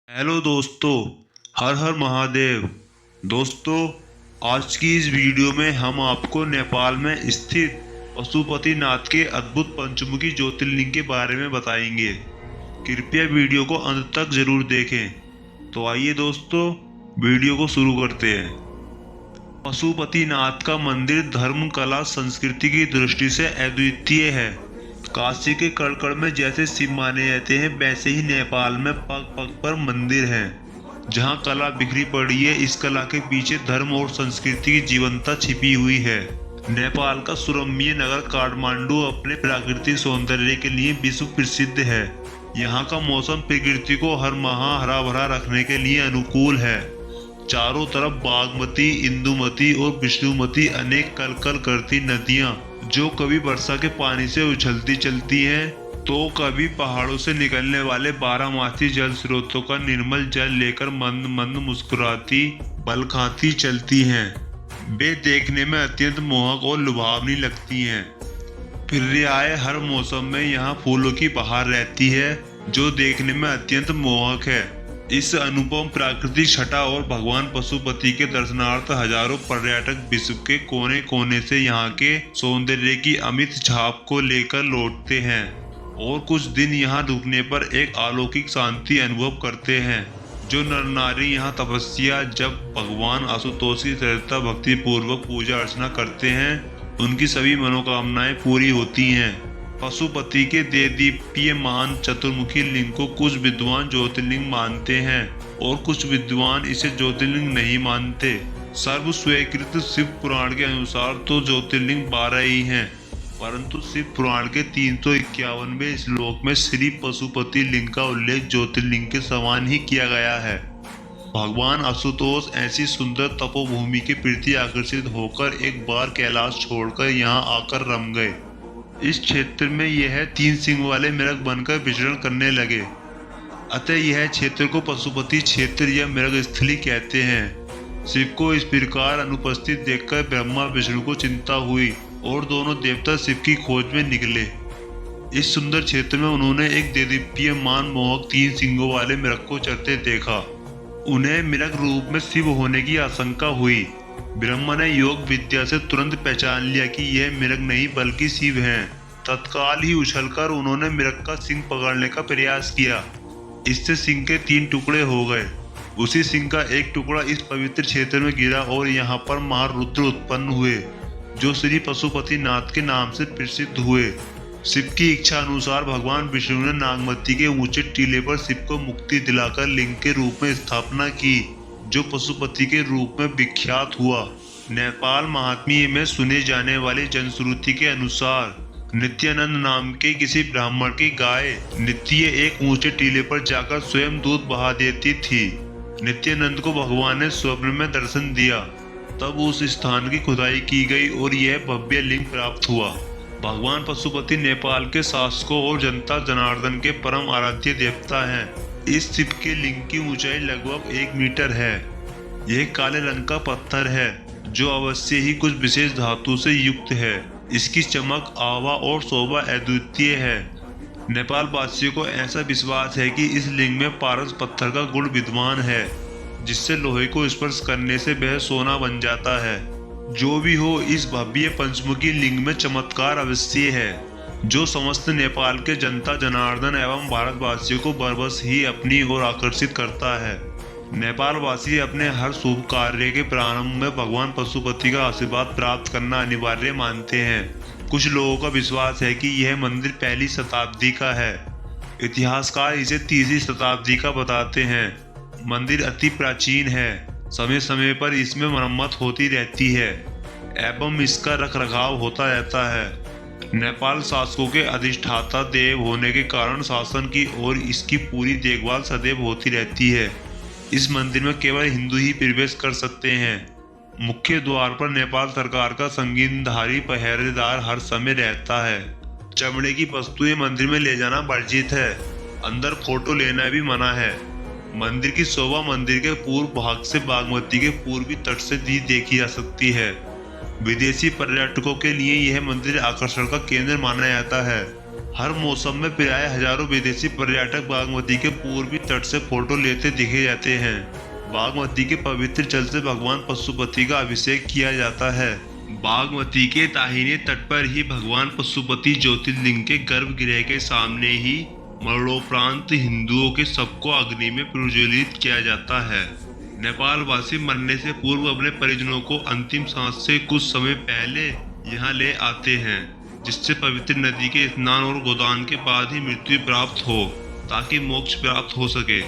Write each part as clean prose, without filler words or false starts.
Hello दोस्तों, हर हर महादेव। दोस्तों, आज की इस वीडियो में हम आपको नेपाल में स्थित पशुपतिनाथ के अद्भुत पंचमुखी ज्योतिर्लिंग के बारे में बताएंगे। कृपया वीडियो को अंत तक जरूर देखें। तो आइए दोस्तों, वीडियो को शुरू करते हैं। पशुपतिनाथ का मंदिर धर्म, कला, संस्कृति की दृष्टि से अद्वितीय है। काशी के कड़कड़ में जैसे शिव माने जाते हैं, वैसे ही नेपाल में पग पग पर मंदिर हैं। जहाँ कला बिखरी पड़ी है, इस कला के पीछे धर्म और संस्कृति की जीवंतता छिपी हुई है। नेपाल का सुरम्य नगर काठमांडू अपने प्राकृतिक सौंदर्य के लिए विश्व प्रसिद्ध है। यहाँ का मौसम प्रकृति को हर माह हरा भरा रखने के लिए अनुकूल है। चारों तरफ बागमती, इंदुमती और विष्णुमती अनेक कल कल करती नदियां, जो कभी वर्षा के पानी से उछलती चलती हैं, तो कभी पहाड़ों से निकलने वाले बारहमासी जल स्रोतों का निर्मल जल लेकर मंद मंद मुस्कुराती, बल खाती चलती हैं। वे देखने में अत्यंत मोहक और लुभावनी लगती हैं। पर्याय हर मौसम में यहाँ फूलों की बहार रहती है, जो देखने में अत्यंत मोहक है। इस अनुपम प्राकृतिक छटा और भगवान पशुपति के दर्शनार्थ हजारों पर्यटक विश्व के कोने कोने से यहाँ के सौंदर्य की अमित छाप को लेकर लौटते हैं और कुछ दिन यहाँ रुकने पर एक अलौकिक शांति अनुभव करते हैं। जो नर नारी यहाँ तपस्या जब भगवान आशुतोष की श्रद्धा भक्ति पूर्वक पूजा अर्चना करते हैं, उनकी सभी मनोकामनाएं पूरी होती हैं। पशुपति के देदीप्यमान चतुर्मुखी लिंग को कुछ विद्वान ज्योतिर्लिंग मानते हैं और कुछ विद्वान इसे ज्योतिर्लिंग नहीं मानते। सर्व स्वीकृत शिव पुराण के अनुसार तो ज्योतिर्लिंग 12 ही हैं, परंतु शिव पुराण के 351वें श्लोक में श्री पशुपति लिंग का उल्लेख ज्योतिर्लिंग के समान ही किया गया है। भगवान आशुतोष ऐसी सुंदर तपोभूमि के प्रति आकर्षित होकर एक बार कैलाश छोड़कर यहाँ आकर रम गए। इस क्षेत्र में यह 3 सिंह वाले मृग बनकर विचरण करने लगे, अतः यह क्षेत्र को पशुपति क्षेत्र या मृग स्थली कहते हैं। शिव को इस प्रकार अनुपस्थित देखकर ब्रह्मा विष्णु को चिंता हुई और दोनों देवता शिव की खोज में निकले। इस सुंदर क्षेत्र में उन्होंने एक देदीप्यमान मोहक 3 सिंगों वाले मृग को चरते देखा। उन्हें मृग रूप में शिव होने की आशंका हुई। ब्रह्मा ने योग विद्या से तुरंत पहचान लिया कि यह मृग नहीं बल्कि शिव हैं। तत्काल ही उछलकर उन्होंने मृग का सिंग पकड़ने का प्रयास किया। इससे सिंग के 3 टुकड़े हो गए। उसी सिंग का एक टुकड़ा इस पवित्र क्षेत्र में गिरा और यहाँ पर महारुद्र उत्पन्न हुए, जो श्री पशुपतिनाथ के नाम से प्रसिद्ध हुए। शिव की इच्छा अनुसार भगवान विष्णु ने नागमती के ऊंचे टीले पर शिव को मुक्ति दिलाकर लिंग के रूप में स्थापना की, जो पशुपति के रूप में विख्यात हुआ। नेपाल महात्म्य में सुने जाने वाली जनश्रुति के अनुसार नित्यानंद नाम के किसी ब्राह्मण की गाय नित्य एक ऊंचे टीले पर जाकर स्वयं दूध बहा देती थी। नित्यानंद को भगवान ने स्वप्न में दर्शन दिया। तब उस स्थान की खुदाई की गई और यह भव्य लिंग प्राप्त हुआ। भगवान पशुपति नेपाल के शासकों और जनता जनार्दन के परम आराध्य देवता हैं। इस शिव के लिंग की ऊंचाई लगभग 1 मीटर है। यह काले रंग का पत्थर है, जो अवश्य ही कुछ विशेष धातु से युक्त है। इसकी चमक, आभा और शोभा अद्वितीय है। नेपाल वासियों को ऐसा विश्वास है कि इस लिंग में पारस पत्थर का गुण विद्यमान है, जिससे लोहे को स्पर्श करने से वह सोना बन जाता है। जो भी हो, इस भव्य पंचमुखी लिंग में चमत्कार अवश्य है, जो समस्त नेपाल के जनता जनार्दन एवं भारतवासियों को बरबस ही अपनी ओर आकर्षित करता है। नेपाल वासी अपने हर शुभ कार्य के प्रारंभ में भगवान पशुपति का आशीर्वाद प्राप्त करना अनिवार्य मानते हैं। कुछ लोगों का विश्वास है कि यह मंदिर 1ली शताब्दी का है। इतिहासकार इसे 3री शताब्दी का बताते हैं। मंदिर अति प्राचीन है। समय समय पर इसमें मरम्मत होती रहती है एवं इसका रखरखाव होता रहता है। नेपाल शासकों के अधिष्ठाता देव होने के कारण शासन की ओर इसकी पूरी देखभाल सदैव होती रहती है। इस मंदिर में केवल हिंदू ही प्रवेश कर सकते हैं। मुख्य द्वार पर नेपाल सरकार का संगीनधारी पहरेदार हर समय रहता है। चमड़े की वस्तुएं मंदिर में ले जाना वर्जित है। अंदर फोटो लेना भी मना है। मंदिर की शोभा मंदिर के पूर्व भाग से बागमती के पूर्वी तट से भी देखी जा सकती है। विदेशी पर्यटकों के लिए यह मंदिर आकर्षण का केंद्र माना जाता है। हर मौसम में प्राय हजारों विदेशी पर्यटक बागमती के पूर्वी तट से फोटो लेते दिखे जाते हैं। बागमती के पवित्र जल से भगवान पशुपति का अभिषेक किया जाता है। बागमती के दाहिने तट पर ही भगवान पशुपति ज्योतिर्लिंग के गर्भगृह के सामने ही मरणोपरांत हिंदुओं के शव को अग्नि में प्रज्वलित किया जाता है। नेपाल वासी मरने से पूर्व अपने परिजनों को अंतिम सांस से कुछ समय पहले यहाँ ले आते हैं, जिससे पवित्र नदी के स्नान और गोदान के बाद ही मृत्यु प्राप्त हो, ताकि मोक्ष प्राप्त हो सके।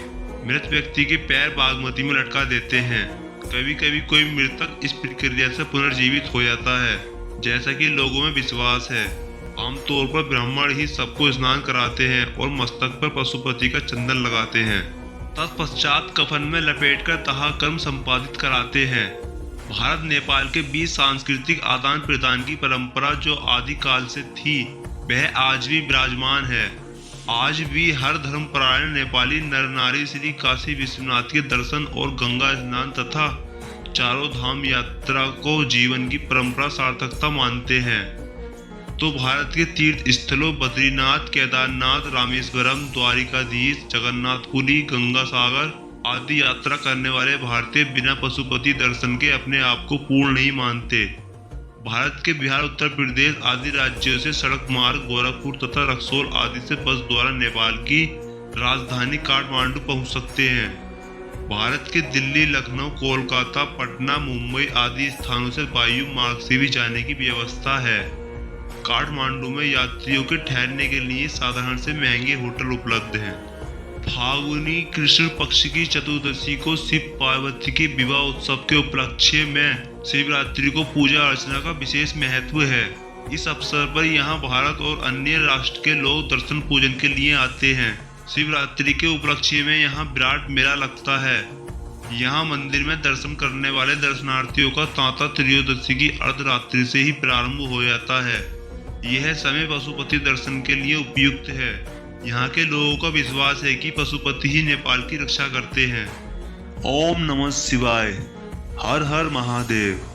मृत व्यक्ति के पैर बागमती में लटका देते हैं। कभी कभी कोई मृतक इस प्रक्रिया से पुनर्जीवित हो जाता है, जैसा कि लोगों में विश्वास है। आमतौर पर ब्राह्मण ही सबको स्नान कराते हैं और मस्तक पर पशुपति का चंदन लगाते हैं। तत्पश्चात कफन में लपेटकर दाह कर्म संपादित कराते हैं। भारत नेपाल के बीच सांस्कृतिक आदान प्रदान की परंपरा जो आदिकाल से थी, वह आज भी विराजमान है। आज भी हर धर्मपरायण नेपाली नर नारी श्री काशी विश्वनाथ के दर्शन और गंगा स्नान तथा चारों धाम यात्रा को जीवन की परंपरा सार्थकता मानते हैं। तो भारत के तीर्थ स्थलों बद्रीनाथ, केदारनाथ, रामेश्वरम, द्वारिकाधीश, जगन्नाथपुरी, गंगा सागर आदि यात्रा करने वाले भारतीय बिना पशुपति दर्शन के अपने आप को पूर्ण नहीं मानते। भारत के बिहार, उत्तर प्रदेश आदि राज्यों से सड़क मार्ग गोरखपुर तथा रक्सौल आदि से बस द्वारा नेपाल की राजधानी काठमांडू पहुंच सकते हैं। भारत के दिल्ली, लखनऊ, कोलकाता, पटना, मुंबई आदि स्थानों से वायु मार्ग से भी जाने की व्यवस्था है। काठमांडू में यात्रियों के ठहरने के लिए साधारण से महंगे होटल उपलब्ध हैं। फाल्गुनी कृष्ण पक्ष की चतुर्दशी को शिव पार्वती के विवाह उत्सव के उपलक्ष्य में शिवरात्रि को पूजा अर्चना का विशेष महत्व है। इस अवसर पर यहाँ भारत और अन्य राष्ट्र के लोग दर्शन पूजन के लिए आते हैं। शिवरात्रि के उपलक्ष्य में यहाँ विराट मेला लगता है। यहाँ मंदिर में दर्शन करने वाले दर्शनार्थियों का तांता त्रयोदशी की अर्धरात्रि से ही प्रारंभ हो जाता है। यह समय पशुपति दर्शन के लिए उपयुक्त है। यहाँ के लोगों का विश्वास है कि पशुपति ही नेपाल की रक्षा करते हैं। ओम नमः शिवाय। हर हर महादेव।